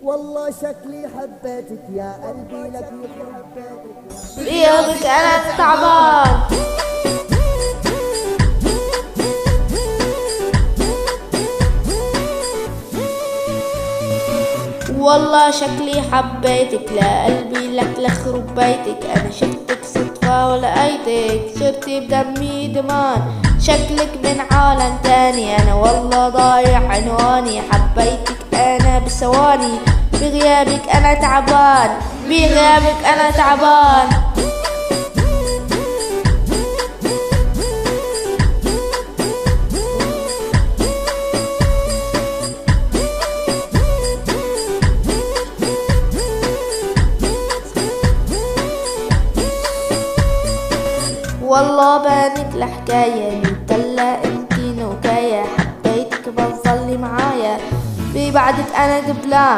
والله شكلي حبيتك يا قلبي لك حبيتك بيومك انا تعبان. والله شكلي حبيتك لا قلبي لك لخرب بيتك. انا شفتك صدفة ولقيتك صرتي بدمي دمان. شكلك من عالم تاني انا والله ضايع عنواني. حبيتك انا بثواني بغيابك انا تعبان. بغيابك انا تعبان. والله بانت الحكاية متدلة انتي نوكاية. حبيتك بتظلي معايا ببعدك انا دبلان.